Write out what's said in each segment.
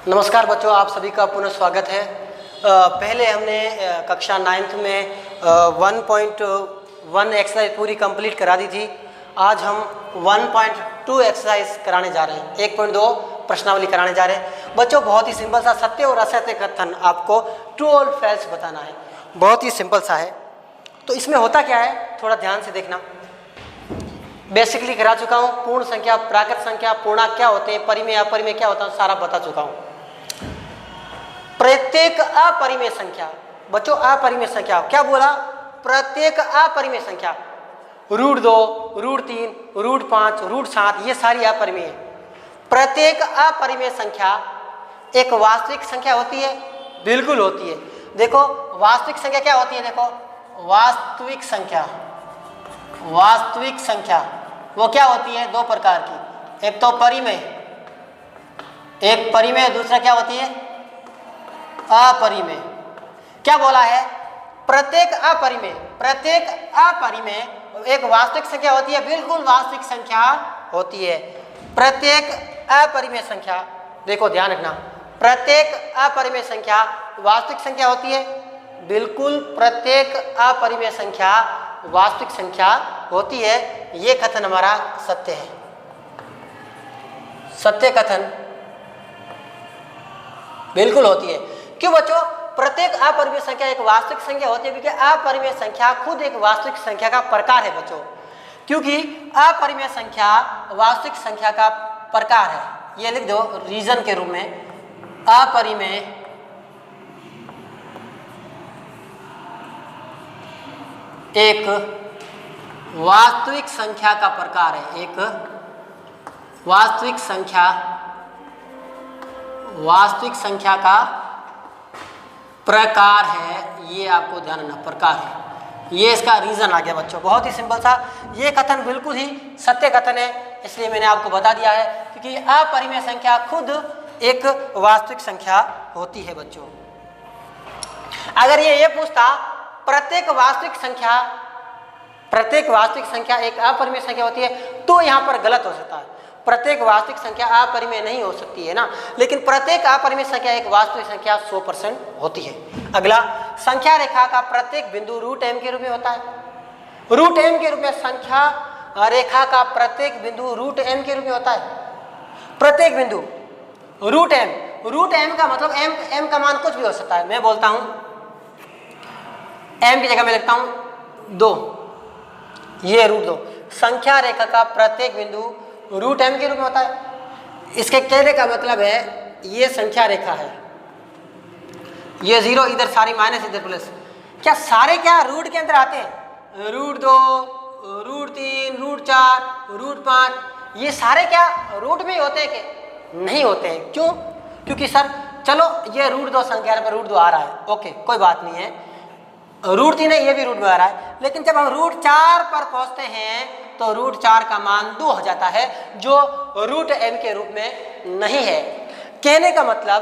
नमस्कार बच्चों, आप सभी का पुनः स्वागत है। पहले हमने कक्षा 9th में 1.1 एक्सरसाइज पूरी कंप्लीट करा दी थी। आज हम 1.2 एक्सरसाइज कराने जा रहे हैं, 1.2 प्रश्नावली कराने जा रहे हैं। बच्चों बहुत ही सिंपल सा सत्य और असत्य कथन आपको ट्रू और फॉल्स बताना है, बहुत ही सिंपल सा है। तो इसमें होता क्या है, थोड़ा ध्यान से देखना। बेसिकली करा चुका हूँ, पूर्ण संख्या, प्राकृत संख्या, पूर्णांक क्या होते हैं, परिमेय अपरिमेय क्या होता है, सारा बता चुका हूँ। प्रत्येक अपरिमेय संख्या, बच्चों अपरिमेय संख्या क्या बोला, प्रत्येक अपरिमेय संख्या √2, √3, √5, √7 ये सारी अपरिमेय है। प्रत्येक अपरिमेय संख्या एक वास्तविक संख्या होती है, बिल्कुल होती है। देखो वास्तविक संख्या क्या होती है, देखो वास्तविक संख्या, वास्तविक संख्या वो क्या होती है, दो प्रकार की, एक तो परिमेय, एक परिमेय, दूसरा क्या होती है अपरिमेय। क्या बोला है, प्रत्येक अपरिमेय, प्रत्येक अपरिमेय एक वास्तविक संख्या होती है, बिल्कुल वास्तविक संख्या होती है। प्रत्येक अपरिमेय संख्या, देखो ध्यान रखना, प्रत्येक अपरिमेय संख्या वास्तविक संख्या होती है, बिल्कुल प्रत्येक अपरिमेय संख्या वास्तविक संख्या होती है। ये कथन हमारा सत्य है, सत्य कथन बिल्कुल होती है। क्यों बच्चों, प्रत्येक अपरिमेय संख्या एक वास्तविक संख्या होती है, क्योंकि अपरिमेय संख्या खुद एक वास्तविक संख्या का प्रकार है बच्चों, क्योंकि अपरिमेय संख्या वास्तविक संख्या का प्रकार है। ये लिख दो रीजन के रूप में, अपरिमेय एक वास्तविक संख्या का प्रकार है, एक वास्तविक संख्या, वास्तविक संख्या का प्रकार है। ये आपको ध्यान रखना, प्रकार है, ये इसका रीजन आ गया बच्चों। बहुत ही सिंपल सा, ये कथन बिल्कुल ही सत्य कथन है, इसलिए मैंने आपको बता दिया है, क्योंकि अपरिमेय संख्या खुद एक वास्तविक संख्या होती है बच्चों। अगर ये पूछता प्रत्येक वास्तविक संख्या, प्रत्येक वास्तविक संख्या एक अपरिमेय संख्या होती है, तो यहाँ पर गलत हो सकता है। प्रत्येक वास्तविक संख्या अपरिमेय नहीं हो सकती है ना, लेकिन प्रत्येक अपरिमेय संख्या एक वास्तविक संख्या 100% होती है। अगला, संख्या रेखा का प्रत्येक बिंदु √m के रूप में होता है। √m के रूप में संख्या रेखा का प्रत्येक बिंदु √m के रूप में होता है। प्रत्येक बिंदु √m, √m का मतलब m का मान कुछ भी हो सकता है। मैं बोलता हूं m की जगह मैं लिखता हूं 2, ये √2। संख्या रेखा का प्रत्येक बिंदु √m के रूप में होता है। इसके कहने का मतलब है, ये संख्या रेखा है, ये 0 इधर सारी माइनस इधर प्लस, क्या सारे क्या रूट के अंदर आते हैं, √2, √3, √4, √5 ये सारे क्या रूट में ही होते हैं कि नहीं होते हैं? क्यों? क्योंकि सर चलो ये √2 संख्या पर √2 आ रहा है, ओके कोई बात नहीं है, √3 है ये भी रूट में आ रहा है, लेकिन जब हम √4 पर पहुंचते हैं तो √4 का मान 2 हो जाता है, जो √m के रूप में नहीं है। कहने का मतलब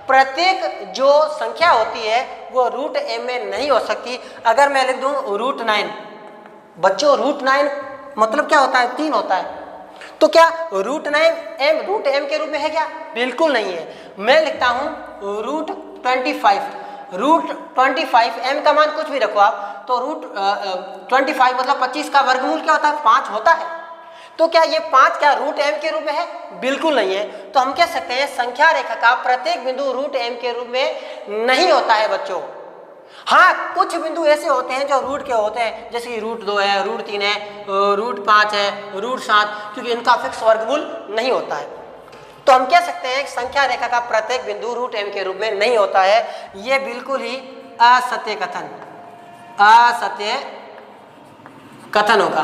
प्रत्येक जो संख्या होती है वो √m में नहीं हो सकती। अगर मैं लिख दूं √9, बच्चों √9 मतलब क्या होता है, 3 होता है, तो क्या √9m के रूप में है क्या? बिल्कुल नहीं है। मैं लिखता हूं √25, √25 m का मान कुछ भी रखो आप, तो √25 मतलब 25 का वर्गमूल क्या होता है, 5 होता है। तो क्या ये 5 क्या √m के रूप में है? बिल्कुल नहीं है। तो हम कह सकते हैं संख्या रेखा का प्रत्येक बिंदु √m के रूप में नहीं होता है बच्चों। हाँ, कुछ बिंदु ऐसे होते हैं जो रूट के होते हैं, जैसे कि √2 है, √3 है, √5 है, √7, क्योंकि इनका फिक्स वर्गमूल नहीं होता है। तो हम कह सकते हैं संख्या रेखा का प्रत्येक बिंदु √m के रूप में नहीं होता है। यह बिल्कुल ही असत्य कथन, असत्य कथन होगा।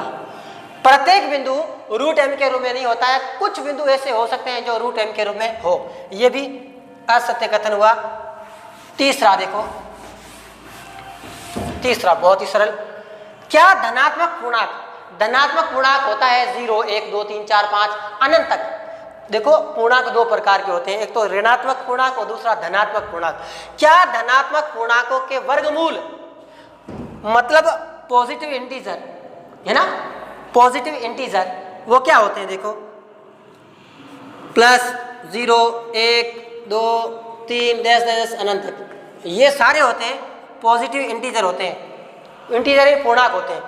प्रत्येक बिंदु √m के रूप में नहीं होता है, कुछ बिंदु ऐसे हो सकते हैं जो √m के रूप में हो, यह भी असत्य कथन हुआ। तीसरा देखो, तीसरा बहुत ही सरल, क्या धनात्मक पूर्णांक, धनात्मक पूर्णांक होता है 0, 1, 2, 3, 4, 5 अनंत तक। देखो पूर्णांक दो प्रकार के होते हैं, एक तो ऋणात्मक पूर्णांक और दूसरा धनात्मक पूर्णांक। क्या धनात्मक पूर्णांकों के वर्गमूल मतलब पॉजिटिव इंटीजर है ना, पॉजिटिव इंटीजर वो क्या होते हैं, देखो +0, 1, 2 3 डैश डैश अनंत तक, ये सारे होते हैं पॉजिटिव इंटीजर होते हैं, इंटीजर ही पूर्णांक होते हैं।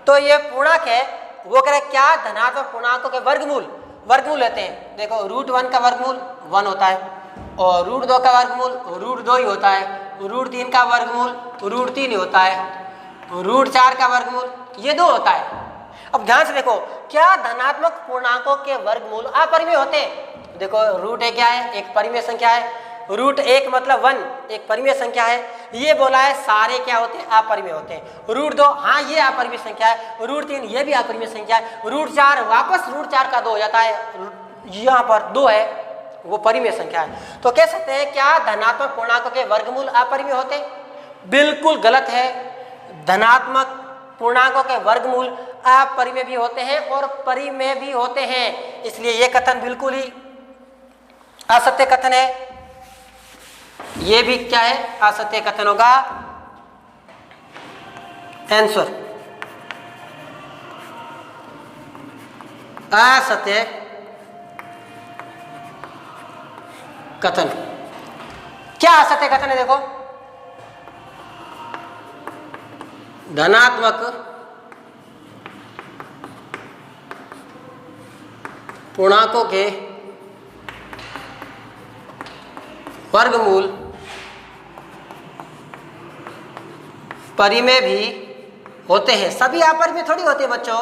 तो ये पूर्णांक है, वो कह रहे हैं क्या धनात्मक पूर्णांकों के वर्गमूल लेते हैं। देखो √1 का वर्गमूल 1 होता है, और √2 का वर्गमूल √2 ही होता है, √3 का वर्गमूल √3 ही होता है, √4 का वर्गमूल ये 2 होता है। अब ध्यान से देखो, क्या धनात्मक पूर्णांकों के वर्गमूल अपरिमेय होते हैं। देखो √1 क्या है, एक परिमेय संख्या है, √1 मतलब 1 एक परिमेय संख्या है। ये बोला है सारे क्या होते हैं, अपरिमेय होते हैं। √2 हाँ ये अपरिमेय संख्या है, √3 ये भी अपरिमेय संख्या है, √4 वापस √4 का 2 हो जाता है, यहाँ पर 2 है वो परिमेय संख्या है। तो कह सकते हैं क्या धनात्मक पूर्णांकों के वर्गमूल अपरिमेय होते हैं? बिल्कुल गलत है। धनात्मक पूर्णांकों के वर्गमूल अपरिमेय भी होते हैं और परिमेय भी होते हैं, इसलिए यह कथन बिल्कुल ही असत्य कथन है। यह भी क्या है, असत्य कथन होगा। आंसर असत्य कथन। क्या असत्य कथन है? देखो धनात्मक पूर्णांकों के वर्गमूल परिमेय भी होते हैं। सभी अपरिमेय थोड़ी होते हैं बच्चों,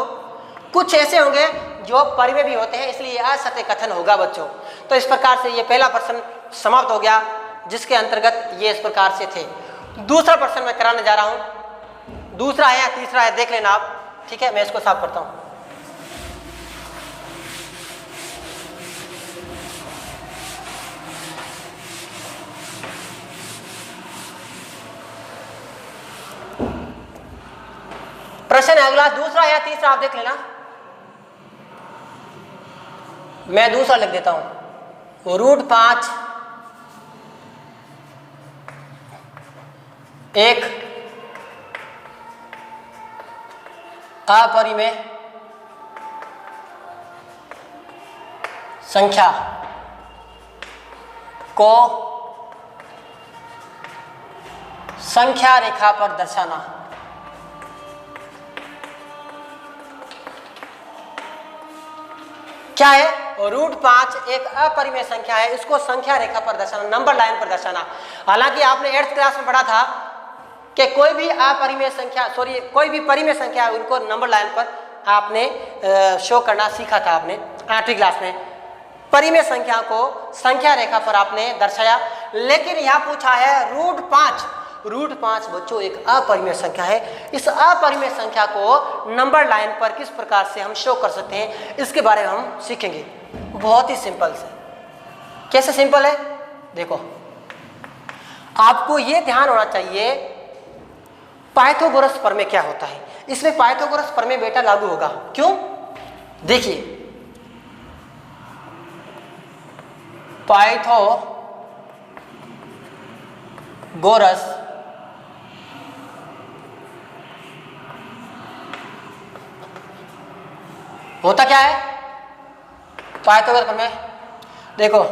कुछ ऐसे होंगे जो परिमेय भी होते हैं, इसलिए असत्य कथन होगा बच्चों। तो इस प्रकार से ये पहला प्रश्न समाप्त हो गया, जिसके अंतर्गत ये इस प्रकार से थे। दूसरा प्रश्न मैं कराने जा रहा हूं, दूसरा है या तीसरा है देख लेना आप, ठीक है। मैं इसको साफ करता हूं। प्रश्न है अगला, दूसरा या तीसरा आप देख लेना। मैं दूसरा लिख देता हूं, √5 एक अपरिमेय संख्या को संख्या रेखा पर दर्शाना। क्या है? √5 एक अपरिमेय संख्या है, इसको संख्या रेखा पर दर्शाना, नंबर लाइन पर दर्शाना। हालांकि आपने 8th क्लास में पढ़ा था कि कोई भी अपरिमेय संख्या, कोई भी परिमेय संख्या उनको नंबर लाइन पर आपने शो करना सीखा था आपने 8वीं क्लास में। परिमेय संख्या को संख्या रेखा पर आपने दर्शाया। लेकिन यहाँ पूछा है √5 बच्चों एक अपरिमेय संख्या है। इस अपरिमेय संख्या को नंबर लाइन पर किस प्रकार से हम शो कर सकते हैं, इसके बारे में हम सीखेंगे। बहुत ही सिंपल से। कैसे सिंपल है? देखो आपको ये ध्यान होना चाहिए पाइथागोरस प्रमेय क्या होता है। इसमें पाइथागोरस प्रमेय बेटा लागू होगा। क्यों? देखिए पाइथागोरस होता क्या है? पाइथागोरस प्रमेय देखो,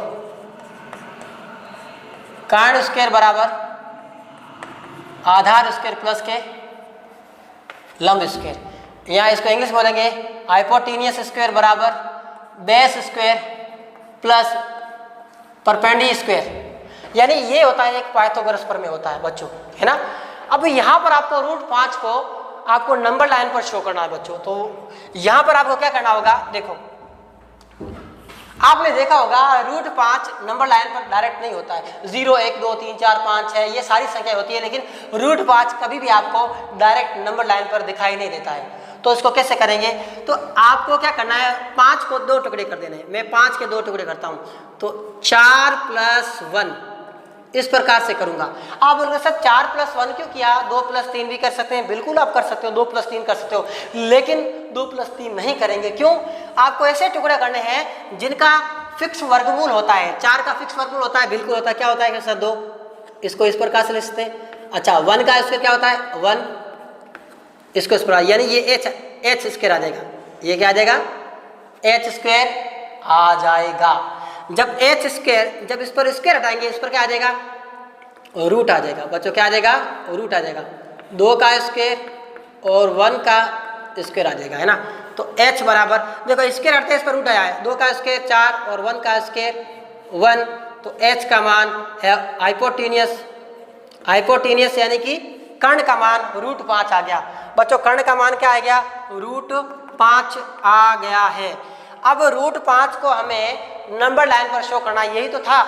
कर्ण स्क्वायर बराबर आधार स्क्वायर प्लस के लंब स्क्वायर। यहाँ इसको इंग्लिश बोलेंगे हाइपोटेनियस स्क्वायर बराबर बेस स्क्वायर प्लस परपेंडी स्क्वायर। यानी ये होता है एक पाइथागोरस प्रमेय होता है बच्चों, है ना। अब यहाँ पर आपको √5 को आपको नंबर लाइन पर शो करना है बच्चों। तो यहाँ पर आपको क्या करना होगा? देखो आपने देखा होगा √5 नंबर लाइन पर डायरेक्ट नहीं होता है। 0 1 2 3 4 5 6 ये सारी संख्या होती है, लेकिन √5 कभी भी आपको डायरेक्ट नंबर लाइन पर दिखाई नहीं देता है। तो इसको कैसे करेंगे? तो आपको क्या करना है, 5 को 2 टुकड़े कर देने हैं। मैं 5 के 2 टुकड़े करता हूं, तो 4 + 1 इस प्रकार से करूंगा। आप बोलोगे सर 4 + 1 क्यों किया? 2 + 3 भी कर सकते हैं। बिल्कुल आप कर सकते हो, 2 + 3 कर सकते हो, लेकिन 2 + 3 नहीं करेंगे। क्यों? आपको ऐसे टुकड़े करने हैं जिनका फिक्स वर्गमूल होता है। 4 का फिक्स वर्गमूल होता है, बिल्कुल होता है। क्या होता है सर? 2। इसको इस प्रकार से लिखते हैं। अच्छा 1 का स्क्वायर क्या होता है? 1। इसको इस प्रकार, यानी ये h स्क्वायर आ जाएगा। ये क्या आ जाएगा? h स्क्वायर आ जाएगा। जब एच स्क्वायर, जब इस पर स्क्वायर हटाएंगे इस पर क्या आ जाएगा, रूट आ जाएगा बच्चों, क्या आ जाएगा, रूट आ जाएगा। 2 का स्क्वायर और 1 का स्क्वायर आ जाएगा, है ना। तो h बराबर, देखो स्क्वायर हटते इस पर रूट आया है, 2 का स्क्वायर 4 और 1 का स्क्वायर 1, तो h का मान है हाइपोटेनियस, हाइपोटेनियस यानी कि कर्ण का मान √5 आ गया बच्चों। कर्ण का मान क्या आ गया, √5 आ गया है। अब √5 को हमें नंबर लाइन पर शो करना, यही तो था।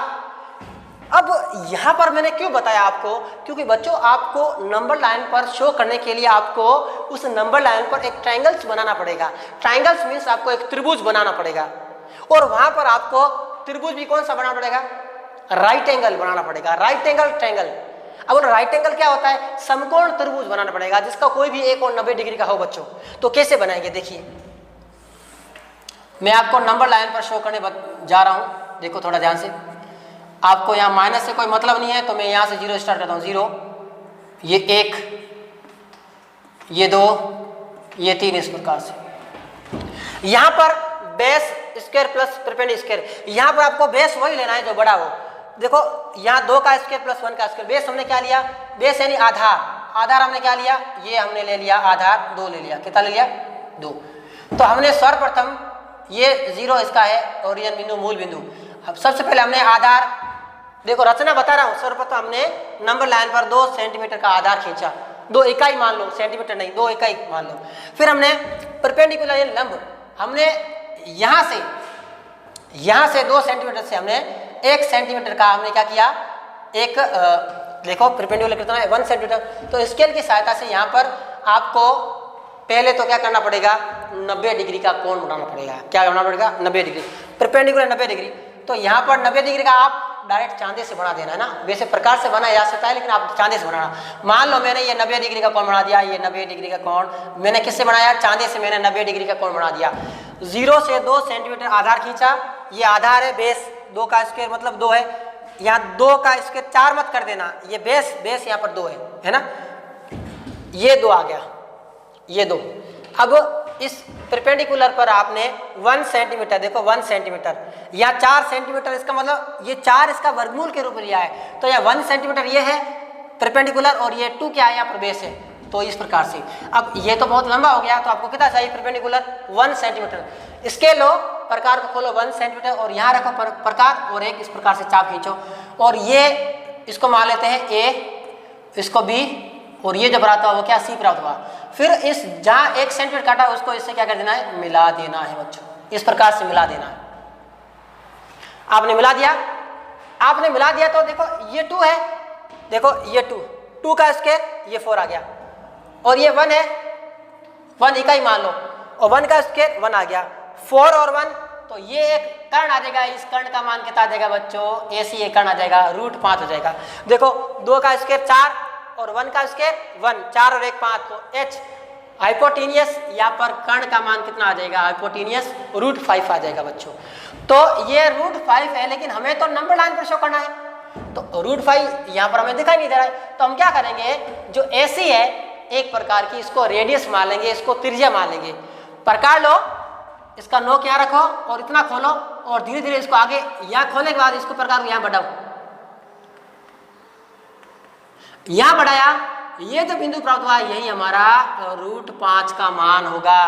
अब यहाँ पर मैंने क्यों बताया आपको, क्योंकि बच्चों आपको नंबर लाइन पर शो करने के लिए आपको उस नंबर लाइन पर एक ट्रायंगल्स बनाना पड़ेगा। ट्रायंगल्स मीन्स आपको एक त्रिभुज बनाना पड़ेगा, और वहां पर आपको त्रिभुज भी कौन सा बनाना पड़ेगा, राइट एंगल बनाना पड़ेगा, राइट एंगल ट्रायंगल। अब राइट एंगल क्या होता है, समकोण त्रिभुज बनाना पड़ेगा जिसका कोई भी एक और 90 डिग्री का हो बच्चों। तो कैसे बनाएंगे, देखिए मैं आपको नंबर लाइन पर शो करने जा रहा हूं, देखो थोड़ा ध्यान से। आपको यहाँ माइनस से कोई मतलब नहीं है, तो मैं यहाँ से 0 स्टार्ट करता हूँ। 0, ये 1, ये 2, ये 3, इस प्रकार से। यहाँ पर base square plus perpendicular square, यहाँ पर आपको बेस वही लेना है जो बड़ा हो। देखो यहाँ 2 का स्क्वायर प्लस 1 का स्क्वायर, बेस हमने क्या लिया, बेस यानी आधार, आधार हमने क्या लिया, ये हमने ले लिया आधार 2 ले लिया, कितना ले लिया, 2। तो हमने सर्वप्रथम ये 0 इसका है ओरिजिन बिंदु, मूल बिंदु। अब सबसे पहले हमने आधार, देखो रचना बता रहा हूँ, सर्वप्रथम हमने नंबर लाइन पर 2 सेंटीमीटर का आधार खींचा, 2 इकाई मान लो, सेंटीमीटर नहीं 2 इकाई मान लो। फिर हमने परपेंडिकुलर लंब, हमने यहाँ से 2 सेंटीमीटर से हमने 1 सेंटीमीटर का हमने क्या किया, एक देखो परपेंडिकुलर कितना है 1 सेंटीमीटर। तो स्केल की सहायता से यहाँ पर आपको पहले तो क्या करना पड़ेगा, 90 डिग्री का कोण बनाना पड़ेगा। क्या बनाना पड़ेगा, 90 डिग्री, परपेंडिकुलर 90 डिग्री। तो यहाँ पर 90 डिग्री का आप डायरेक्ट चांदे से बना देना है ना, वैसे प्रकार से बनाया जा सकता है लेकिन आप चांदे से बनाना। मान लो मैंने ये 90 डिग्री का कोण बना दिया, ये 90 डिग्री का कोण मैंने किससे बनाया, चांदे से मैंने 90 डिग्री का कोण बना दिया। 0 से 2 सेंटीमीटर आधार खींचा, ये आधार है, बेस 2 का स्क्वायर मतलब 2 है, यहाँ 2 का स्क्वायर 4 मत कर देना, ये बेस यहाँ पर 2 है ना, ये 2 आ गया, ये 2। अब इस परपेंडिकुलर पर आपने 1 सेंटीमीटर, देखो 1 सेंटीमीटर या 4 सेंटीमीटर, इसका मतलब ये 4 इसका वर्गमूल के रूप में लिया है, तो यह 1 सेंटीमीटर ये है परपेंडिकुलर और ये 2 क्या है यहाँ पर बेस है। तो इस प्रकार से, अब ये तो बहुत लंबा हो गया, तो आपको कितना चाहिए परपेंडिकुलर, 1 सेंटीमीटर। इसके लो प्रकार को खोलो 1 सेंटीमीटर और यहाँ रखो प्रकार और एक इस प्रकार से चाप खींचो, और ये इसको मान लेते हैं A, इसको B, और ये जब प्राप्त हुआ वो क्या, C प्राप्त हुआ। फिर इस जहाँ 1 सेंटीमीटर काटा उसको इससे क्या कर देना है, मिला देना है बच्चों, इस प्रकार से मिला देना है। आपने मिला दिया, आपने मिला दिया तो देखो ये 2 है, देखो ये 2 का स्क्वायर ये 4 आ गया, और ये 1 है, 1 इकाई मान लो, और 1 का स्क्वायर 1 आ गया, 4 और 1, तो ये एक कर्ण आ जाएगा। इस कर्ण का मान कितना आ जाएगा बच्चों, AC एक कर्ण आ जाएगा, √5 हो जाएगा। देखो 2 का स्क्वायर 4 और 1 का स्क्वायर 1, 4 और 1 5, तो H हाइपोटेनियस, यहाँ पर कर्ण का मान कितना आ जाएगा, हाइपोटेनियस √5 आ जाएगा बच्चों। तो ये √5 है, लेकिन हमें तो नंबर लाइन पर शो करना है, तो √5 यहाँ पर हमें दिखाई नहीं दे रहा है। तो हम क्या करेंगे, जो AC है एक प्रकार की, इसको रेडियस मान लेंगे, इसको त्रिज्या मान लेंगे। प्रकार लो, इसका नोक यहाँ रखो और इतना खोलो, और धीरे धीरे इसको आगे यहाँ खोलने के बाद इसको प्रकार को यहाँ बढ़ाओ, यहाँ बढ़ाया, ये जो बिंदु प्राप्त हुआ यही हमारा √5 का मान होगा।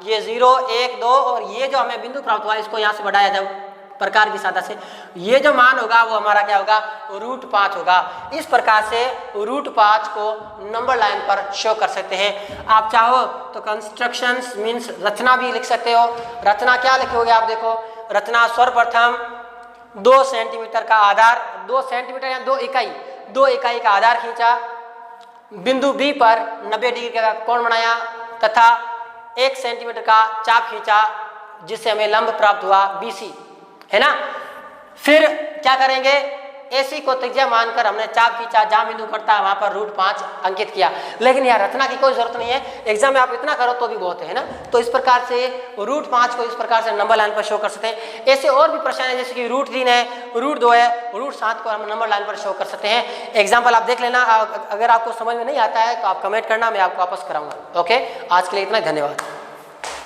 ये 0 1 2 और ये जो हमें बिंदु प्राप्त हुआ इसको यहाँ से बढ़ाया जाओ प्रकार की सहायता से, ये जो मान होगा वो हमारा क्या होगा, √5 होगा। इस प्रकार से √5 को नंबर लाइन पर शो कर सकते हैं। आप चाहो तो कंस्ट्रक्शंस मीन्स रचना भी लिख सकते हो। रचना क्या लिखोगे आप, देखो रचना सर्वप्रथम 2 सेंटीमीटर का आधार, 2 सेंटीमीटर या 2 इकाई का आधार खींचा, बिंदु B पर 90 डिग्री का कोण बनाया तथा 1 सेंटीमीटर का चाप खींचा जिससे हमें लंब प्राप्त हुआ BC, है ना। फिर क्या करेंगे, AC को त्रिज्या मानकर हमने चाप खींचा, जहां बिंदु पड़ता है वहां पर √5 अंकित किया। लेकिन यह रचना की कोई जरूरत नहीं है, एग्जाम में आप इतना करो तो भी बहुत है ना। तो इस प्रकार से √5 को इस प्रकार से नंबर लाइन पर शो कर सकते हैं। ऐसे और भी प्रश्न है जैसे कि √3 है, √2 है, √7 को हम नंबर लाइन पर शो कर सकते हैं। एग्जाम्पल आप देख लेना, अगर आपको समझ में नहीं आता है तो आप कमेंट करना, मैं आपको वापस कराऊंगा। ओके, आज के लिए इतना, धन्यवाद।